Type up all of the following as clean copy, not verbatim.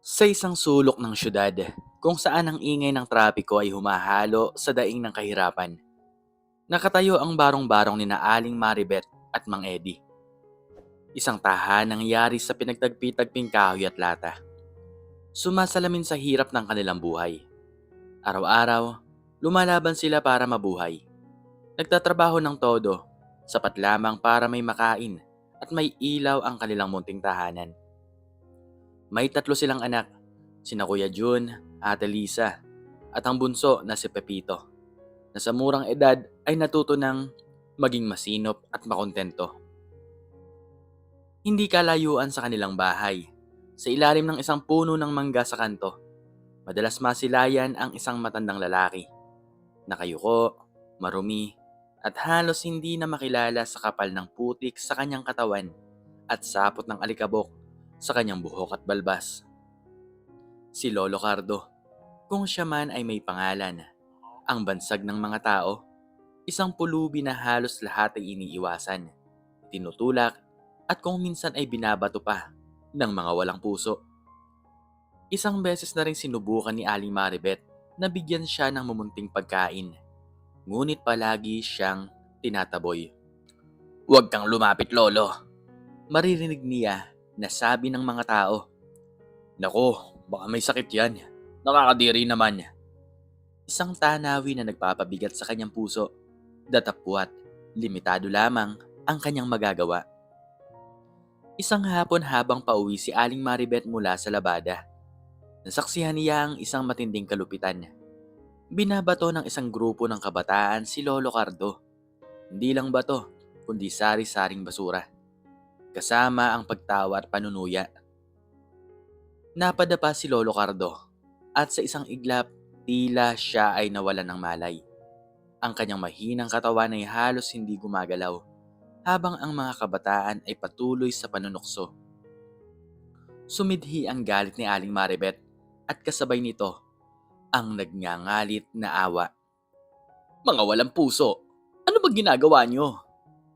Sa isang sulok ng syudad, kung saan ang ingay ng trapiko ay humahalo sa daing ng kahirapan, nakatayo ang barong-barong ni na Aling Maribet at Mang Eddie. Isang tahanang yari sa pinagtagpi-tagping kahoy at lata. Sumasalamin sa hirap ng kanilang buhay. Araw-araw, lumalaban sila para mabuhay. Nagtatrabaho ng todo, sapat lamang para may makain at may ilaw ang kanilang munting tahanan. May tatlo silang anak, sina Kuya Jun, Ate Lisa, at ang bunso na si Pepito, na sa murang edad ay natuto ng maging masinop at makontento. Hindi kalayuan sa kanilang bahay, sa ilalim ng isang puno ng mangga sa kanto, madalas masilayan ang isang matandang lalaki, nakayuko, marumi, at halos hindi na makilala sa kapal ng putik sa kanyang katawan at sapot ng alikabok sa kanyang buhok at balbas. Si Lolo Cardo, kung siya man ay may pangalan, ang bansag ng mga tao, isang pulubi na halos lahat ay iniiwasan, tinutulak at kung minsan ay binabato pa ng mga walang puso. Isang beses na rin sinubukan ni Aling Maribet na bigyan siya ng mumunting pagkain, ngunit palagi siyang tinataboy. "Huwag kang lumapit, Lolo," maririnig niya na sabi ng mga tao. "Nako, baka may sakit yan. Nakakadiri naman." Isang tanawi na nagpapabigat sa kanyang puso, datapwat, limitado lamang ang kanyang magagawa. Isang hapon habang pauwi si Aling Maribet mula sa labada, nasaksihan niya ang isang matinding kalupitan. Binabato ng isang grupo ng kabataan si Lolo Cardo. Hindi lang bato, kundi sari-saring basura. Kasama ang pagtawa at panunuya. Napadapa si Lolo Cardo at sa isang iglap, tila siya ay nawalan ng malay. Ang kanyang mahinang katawan ay halos hindi gumagalaw habang ang mga kabataan ay patuloy sa panunukso. Sumidhi ang galit ni Aling Maribet at kasabay nito ang nagngangalit na awa. "Mga walang puso, ano ba ginagawa niyo?"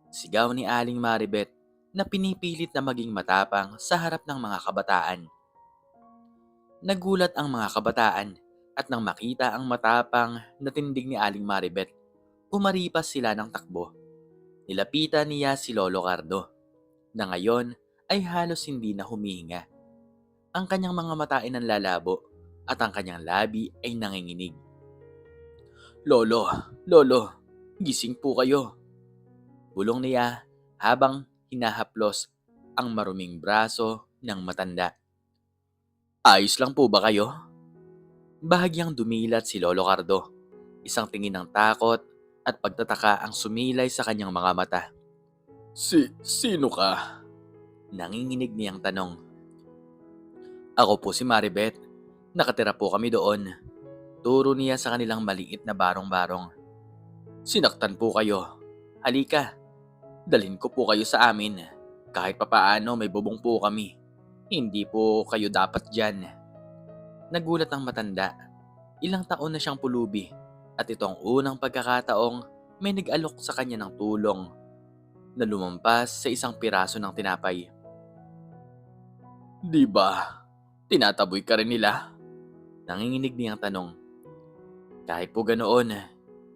Sigaw ni Aling Maribet na pinipilit na maging matapang sa harap ng mga kabataan. Nagulat ang mga kabataan at nang makita ang matapang na tindig ni Aling Maribet, umaripas sila ng takbo. Nilapitan niya si Lolo Cardo, na ngayon ay halos hindi na humihinga. Ang kanyang mga mata ay nanlalabo at ang kanyang labi ay nanginginig. "Lolo, Lolo, gising po kayo," bulong niya habang hinahaplos ang maruming braso ng matanda. "Ayos lang po ba kayo?" Bahagyang dumilat si Lolo Cardo. Isang tingin ng takot at pagtataka ang sumilay sa kanyang mga mata. Sino ka?" Nanginginig niyang tanong. "Ako po si Maribet. Nakatira po kami doon." Turo niya sa kanilang maliit na barong-barong. "Sinaktan po kayo. Halika, dalhin ko po kayo sa amin. Kahit papaano may bubong po kami. Hindi po kayo dapat dyan." Nagulat ang matanda. Ilang taon na siyang pulubi at ito ang unang pagkakataong may nag-alok sa kanya ng tulong na lumampas sa isang piraso ng tinapay. "Di ba, tinataboy ka rin nila?" Nanginginig niyang tanong. "Kahit po ganoon,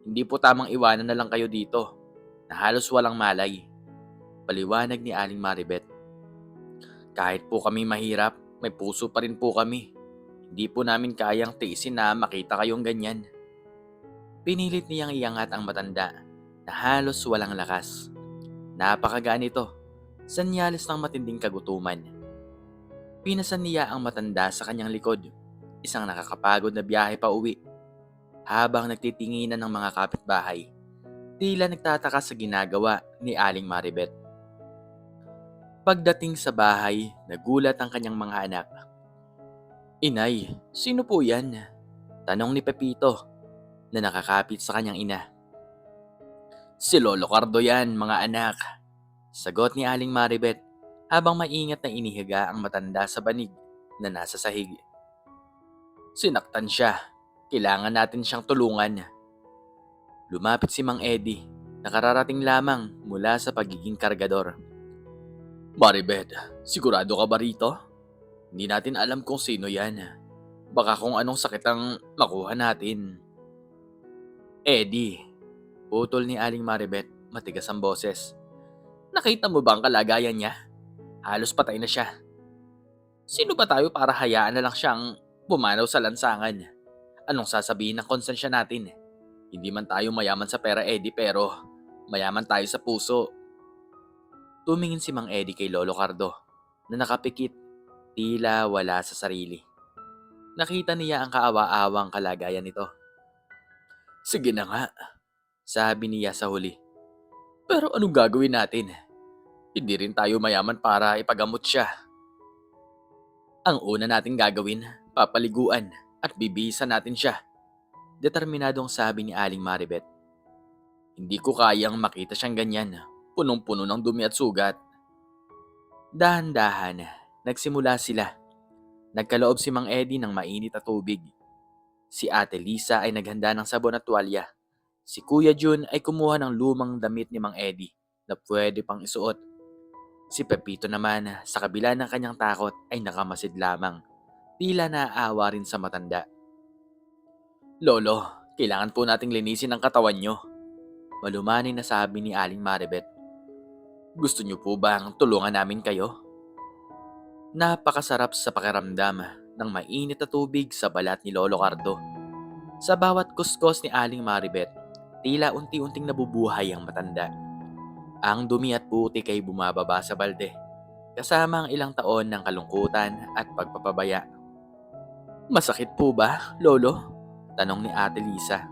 hindi po tamang iwanan na lang kayo dito na halos walang malay," paliwanag ni Aling Maribet. "Kahit po kami mahirap, may puso pa rin po kami. Hindi po namin kayang tiisin na makita kayong ganyan." Pinilit niyang iangat ang matanda na halos walang lakas. Napakagaan ito, senyales ng matinding kagutuman. Pinasan niya ang matanda sa kanyang likod, isang nakakapagod na biyahe pa uwi. Habang nagtitinginan ng mga kapitbahay, tila nagtataka sa ginagawa ni Aling Maribet. Pagdating sa bahay, nagulat ang kanyang mga anak. "Inay, sino po yan?" tanong ni Pepito na nakakapit sa kanyang ina. "Si Lolo Cardo yan, mga anak," sagot ni Aling Maribet habang maingat na inihiga ang matanda sa banig na nasa sahig. "Sinaktan siya. Kailangan natin siyang tulungan." Lumapit si Mang Eddie, nakararating lamang mula sa pagiging kargador. "Maribet, sigurado ka ba rito?" Hindi natin alam kung sino yan. Baka kung anong sakit ang makuha natin. Eddie, putol ni Aling Maribet, matigas ang boses. Nakita mo ba ang kalagayan niya? Halos patay na siya. Sino ba tayo para hayaan na lang siyang pumanaw sa lansangan? Anong sasabihin ng konsensya natin? Hindi man tayo mayaman sa pera, Eddie, pero mayaman tayo sa puso. Tumingin si Mang Eddie kay Lolo Cardo na nakapikit, tila wala sa sarili. Nakita niya ang kaawa-awang kalagayan nito. Sige na nga, sabi niya sa huli. Pero anong gagawin natin? Hindi rin tayo mayaman para ipagamot siya. Ang una nating gagawin, papaliguan at bibihisan natin siya. Determinadong sabi ni Aling Maribet. Hindi ko kayang makita siyang ganyan, punong-puno ng dumi at sugat. Dahan-dahan, nagsimula sila. Nagkaloob si Mang Eddie ng mainit at tubig. Si Ate Lisa ay naghanda ng sabon at tuwalya. Si Kuya Jun ay kumuha ng lumang damit ni Mang Eddie na pwede pang isuot. Si Pepito naman, sa kabila ng kanyang takot, ay nakamasid lamang. Tila naaawa rin sa matanda. Lolo, kailangan po nating linisin ang katawan nyo. Malumanay na sabi ni Aling Maribet. Gusto nyo po bang tulungan namin kayo? Napakasarap sa pakiramdam ng mainit na tubig sa balat ni Lolo Cardo. Sa bawat kuskos ni Aling Maribet, tila unti-unting nabubuhay ang matanda. Ang dumi at putik ay bumababa sa balde, kasama ang ilang taon ng kalungkutan at pagpapabaya. Masakit po ba, Lolo? Tanong ni Ate Lisa,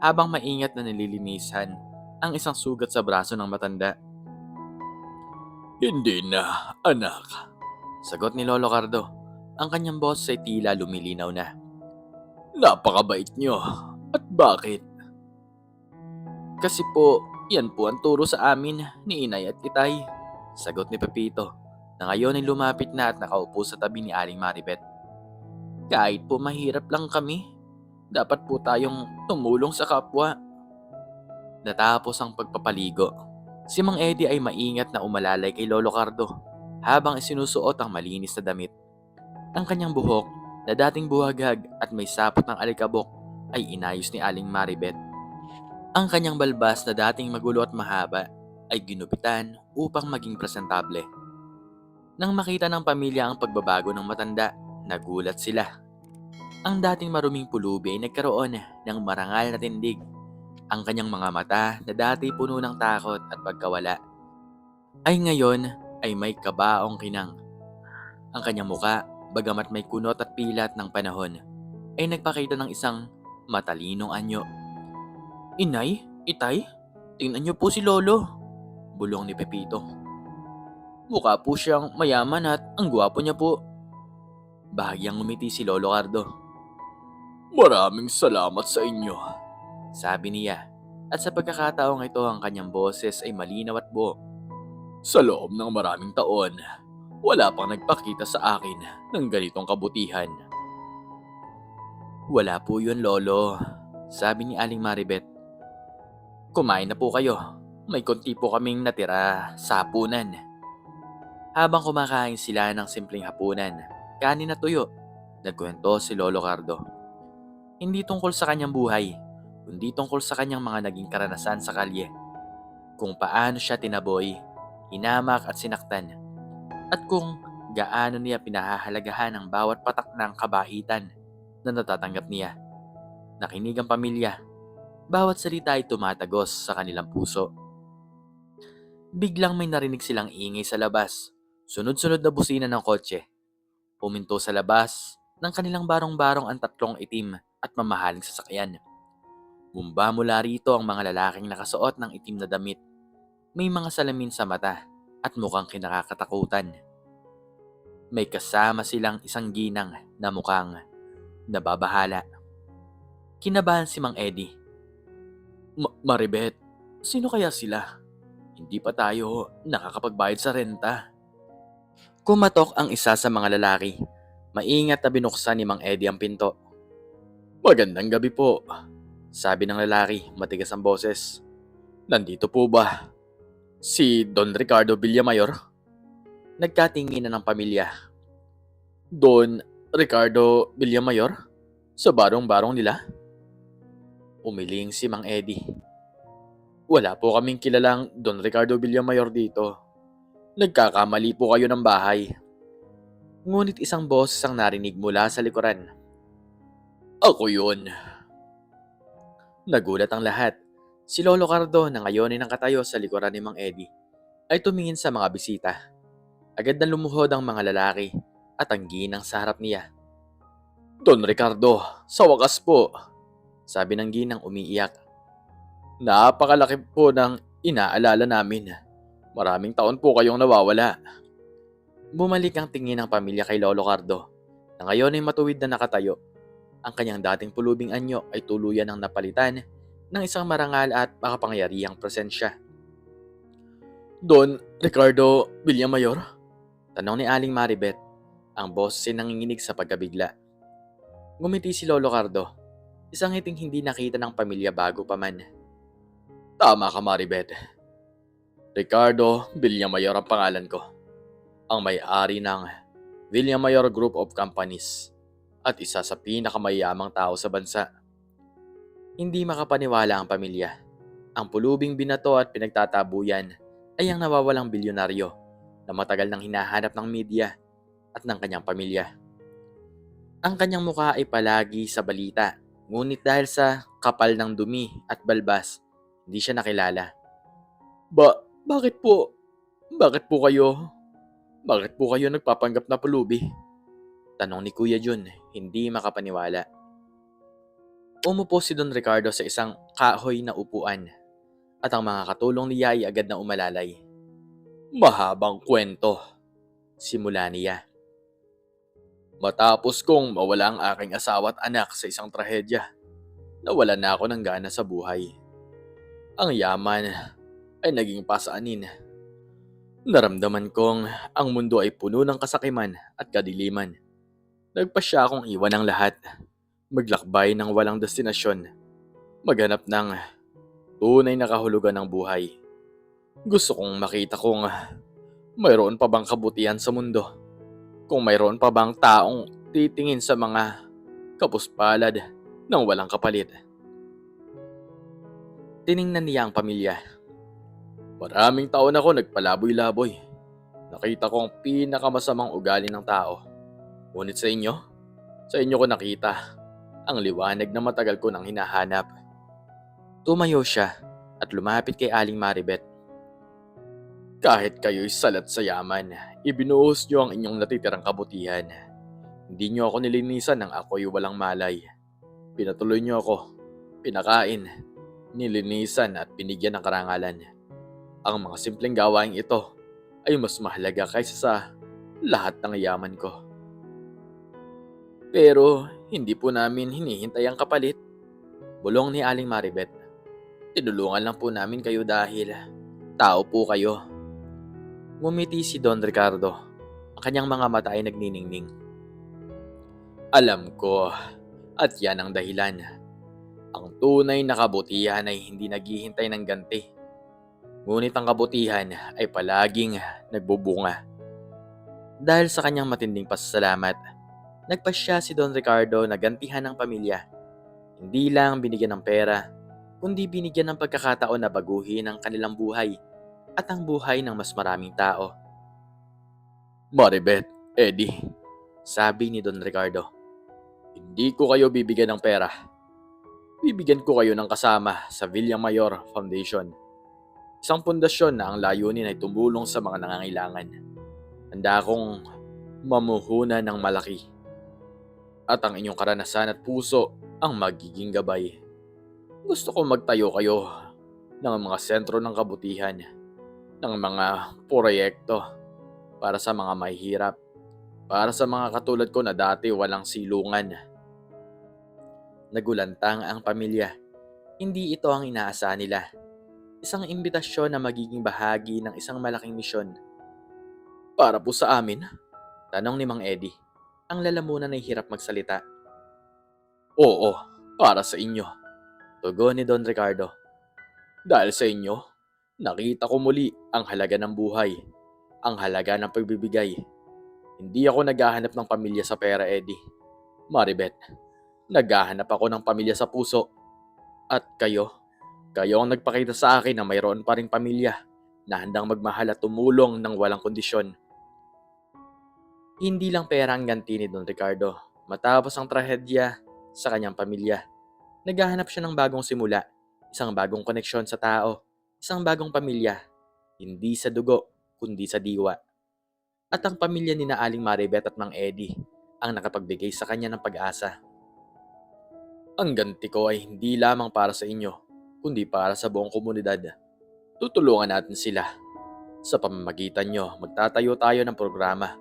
habang maingat na nililinisan ang isang sugat sa braso ng matanda. Hindi na, anak. Sagot ni Lolo Cardo. Ang kanyang boses ay tila lumilinaw na. Napakabait nyo. At bakit? Kasi po, yan po ang turo sa amin ni Inay at Itay. Sagot ni Pepito, na ngayon ay lumapit na at nakaupo sa tabi ni Aling Maribet. Kahit po mahirap lang kami, dapat po tayong tumulong sa kapwa. Natapos ang pagpapaligo. Si Mang Eddie ay maingat na umalalay kay Lolo Cardo habang isinusuot ang malinis na damit. Ang kanyang buhok na dating buhaghag at may sapot ng alikabok ay inayos ni Aling Maribet. Ang kanyang balbas na dating magulo at mahaba ay ginupitan upang maging presentable. Nang makita ng pamilya ang pagbabago ng matanda, nagulat sila. Ang dating maruming pulubi ay nagkaroon ng marangal na tindig. Ang kanyang mga mata na dati puno ng takot at pagkawala ay ngayon ay may kabaong kinang. Ang kanyang muka, bagamat may kunot at pilat ng panahon, ay nagpakita ng isang matalinong anyo. Inay, Itay, tingnan niyo po si Lolo, bulong ni Pepito. Mukha po siyang mayaman at ang gwapo niya po. Bahagyang ngumiti si Lolo Cardo. Maraming salamat sa inyo, sabi niya, at sa pagkakataong ito ang kanyang boses ay malinaw at buo. Sa loob ng maraming taon, wala pang nagpakita sa akin ng ganitong kabutihan. Wala po yun, Lolo, sabi ni Aling Maribet. Kumain na po kayo. May konti po kaming natira sa hapunan. Habang kumakain sila ng simpleng hapunan, kanin at tuyo, nagkwento si Lolo Cardo. Hindi tungkol sa kanyang buhay, kundi tungkol sa kanyang mga naging karanasan sa kalye. Kung paano siya tinaboy, hinamak at sinaktan. At kung gaano niya pinahahalagahan ang bawat patak ng kabaitan na natatanggap niya. Nakinig ang pamilya. Bawat salita ay tumatagos sa kanilang puso. Biglang may narinig silang ingay sa labas. Sunod-sunod na busina ng kotse. Puminto sa labas ng kanilang barong-barong ang tatlong itim at mamahaling sasakyan. Bumba mula rito ang mga lalaking nakasuot ng itim na damit. May mga salamin sa mata at mukhang kinakatakutan. May kasama silang isang ginang na mukhang nababahala. Kinabahan si Mang Eddie. Maribet, sino kaya sila? Hindi pa tayo nakakapagbayad sa renta. Kumatok ang isa sa mga lalaki. Maingat na binuksan ni Mang Eddie ang pinto. Magandang gabi po, sabi ng lalaki, matigas ang boses. Nandito po ba si Don Ricardo Villamayor? Nagkatinginan ng pamilya. Don Ricardo Villamayor? Sa barong-barong nila? Umiling si Mang Eddie. Wala po kaming kilalang Don Ricardo Villamayor dito. Nagkakamali po kayo ng bahay. Ngunit isang boses ang narinig mula sa likuran. Ako yun. Nagulat ang lahat. Si Lolo Cardo na ngayon ay nakatayo sa likuran ni Mang Eddie ay tumingin sa mga bisita. Agad na lumuhod ang mga lalaki at ang ginang sa harap niya. Don Ricardo, sa wakas po, sabi ng ginang umiiyak. Napakalaki po ng inaalala namin. Maraming taon po kayong nawawala. Bumalik ang tingin ng pamilya kay Lolo Cardo na ngayon ay matuwid na nakatayo. Ang kanyang dating pulubing anyo ay tuluyan ng napalitan ng isang marangal at makapangyarihang presensya. Don Ricardo Villamayor? Tanong ni Aling Maribet, ang boses ay nanginginig sa pagkabigla. Ngumiti si Lolo Cardo, isang ngiting hindi nakita ng pamilya bago pa man. Tama ka, Maribet. Ricardo Villamayor ang pangalan ko. Ang may-ari ng Villamayor Group of Companies at isa sa pinakamayamang tao sa bansa. Hindi makapaniwala ang pamilya. Ang pulubing binato at pinagtatabuyan ay ang nawawalang bilyonaryo na matagal nang hinahanap ng media at ng kanyang pamilya. Ang kanyang mukha ay palagi sa balita, ngunit dahil sa kapal ng dumi at balbas, hindi siya nakilala. Bakit po? Bakit po kayo? Bakit po kayo nagpapanggap na pulubi? Tanong ni Kuya Jun, hindi makapaniwala. Umupo si Don Ricardo sa isang kahoy na upuan at ang mga katulong niya ay agad na umalalay. Mahabang kwento, simula niya. Matapos kong mawala ang aking asawa at anak sa isang trahedya, nawalan na ako ng gana sa buhay. Ang yaman ay naging pasaanin. Naramdaman kong ang mundo ay puno ng kasakiman at kadiliman. Nagpasya akong iwan ang lahat, maglakbay ng walang destinasyon, maghanap ng tunay na kahulugan ng buhay. Gusto kong makita kung mayroon pa bang kabutihan sa mundo, kung mayroon pa bang taong titingin sa mga kapuspalad ng walang kapalit. Tiningnan niya ang pamilya. Maraming taon ako nagpalaboy-laboy. Nakita ko ang pinakamasamang ugali ng tao. Ngunit sa inyo ko nakita ang liwanag na matagal ko nang hinahanap. Tumayo siya at lumapit kay Aling Maribet. Kahit kayo'y salat sa yaman, ibinuhos niyo ang inyong natitirang kabutihan. Hindi niyo ako nilinisan nang ako'y walang malay. Pinatuloy niyo ako, pinakain, nilinisan at binigyan ng karangalan. Ang mga simpleng gawaing ito ay mas mahalaga kaysa sa lahat ng yaman ko. Pero hindi po namin hinihintay ang kapalit, bulong ni Aling Maribet. Tinulungan lang po namin kayo dahil tao po kayo. Ngumiti si Don Ricardo. Ang kanyang mga mata ay nagniningning. Alam ko, at yan ang dahilan. Ang tunay na kabutihan ay hindi naghihintay ng ganti. Ngunit ang kabutihan ay palaging nagbubunga. Dahil sa kanyang matinding pasasalamat, nagpasya si Don Ricardo na gantihan ng pamilya. Hindi lang binigyan ng pera, kundi binigyan ng pagkakataon na baguhin ang kanilang buhay at ang buhay ng mas maraming tao. Maribet, Eddie, sabi ni Don Ricardo, hindi ko kayo bibigyan ng pera. Bibigyan ko kayo ng kasama sa Villamayor Foundation. Isang pundasyon na ang layunin ay tumulong sa mga nangangailangan. Handa akong mamuhunan ng malaki. At ang inyong karanasan at puso ang magiging gabay. Gusto ko magtayo kayo ng mga sentro ng kabutihan, ng mga proyekto para sa mga mahihirap, para sa mga katulad ko na dati walang silungan. Nagulantang ang pamilya. Hindi ito ang inaasahan nila. Isang imbitasyon na magiging bahagi ng isang malaking misyon. Para po sa amin? Tanong ni Mang Eddie. Ang lalamunan ay hirap magsalita. Oo, para sa inyo. Tugon ni Don Ricardo. Dahil sa inyo, nakita ko muli ang halaga ng buhay, ang halaga ng pagbibigay. Hindi ako naghahanap ng pamilya sa pera, Eddie. Maribeth, naghahanap ako ng pamilya sa puso. At kayo ang nagpakita sa akin na mayroon pa ring pamilya na handang magmahal at tumulong ng walang kondisyon. Hindi lang pera ang ganti ni Don Ricardo. Matapos ang trahedya sa kanyang pamilya, naghahanap siya ng bagong simula, isang bagong koneksyon sa tao, isang bagong pamilya, hindi sa dugo, kundi sa diwa. At ang pamilya ni na Aling Maribeth at Mang Eddie ang nakapagbigay sa kanya ng pag-asa. Ang ganti ko ay hindi lamang para sa inyo, kundi para sa buong komunidad. Tutulungan natin sila. Sa pamamagitan nyo, magtatayo tayo ng programa,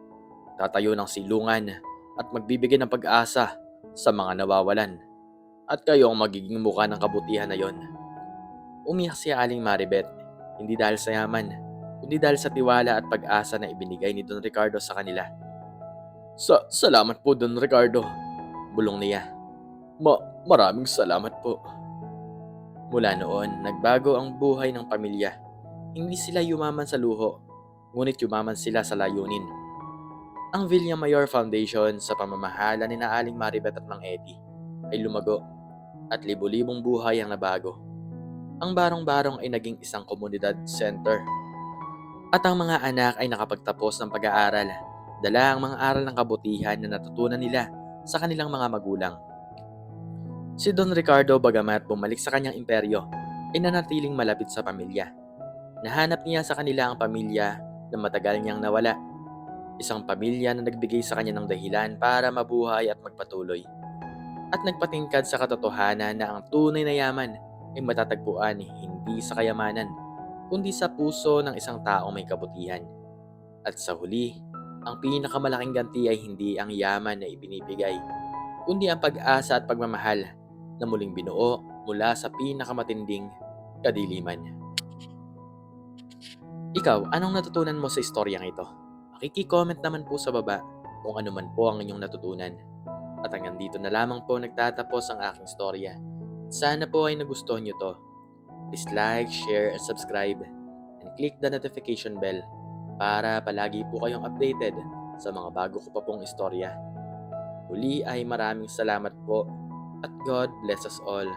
tatayo ng silungan, at magbibigay ng pag-asa sa mga nawawalan. At kayo ang magiging mukha ng kabutihan na yon. Umiyak si Aling Maribeth, hindi dahil sa yaman, kundi dahil sa tiwala at pag-asa na ibinigay ni Don Ricardo sa kanila. Salamat po, Don Ricardo, bulong niya. Maraming salamat po. Mula noon, nagbago ang buhay ng pamilya. Hindi sila yumaman sa luho, ngunit yumaman sila sa layunin. Ang Villamayor Foundation sa pamamahala ni na Aling Maribeth at Mang Eddie ay lumago at libo-libong buhay ang nabago. Ang barong-barong ay naging isang komunidad center. At ang mga anak ay nakapagtapos ng pag-aaral, dala ang mga aral ng kabutihan na natutunan nila sa kanilang mga magulang. Si Don Ricardo, bagamat bumalik sa kanyang imperyo, ay nanatiling malapit sa pamilya. Nahanap niya sa kanila ang pamilya na matagal niyang nawala. Isang pamilya na nagbigay sa kanya ng dahilan para mabuhay at magpatuloy. At nagpatingkad sa katotohanan na ang tunay na yaman ay matatagpuan hindi sa kayamanan, kundi sa puso ng isang taong may kabutihan. At sa huli, ang pinakamalaking ganti ay hindi ang yaman na ibinibigay, kundi ang pag-asa at pagmamahal na muling binuo mula sa pinakamatinding kadiliman. Ikaw, anong natutunan mo sa istoryang ito? Makiki-comment naman po sa baba kung ano man po ang inyong natutunan. At hanggang dito na lamang po nagtatapos ang aking storya. Sana po ay nagustuhan nyo to. Please like, share, and subscribe. And click the notification bell para palagi po kayong updated sa mga bago ko pa pong istorya. Muli ay maraming salamat po at God bless us all.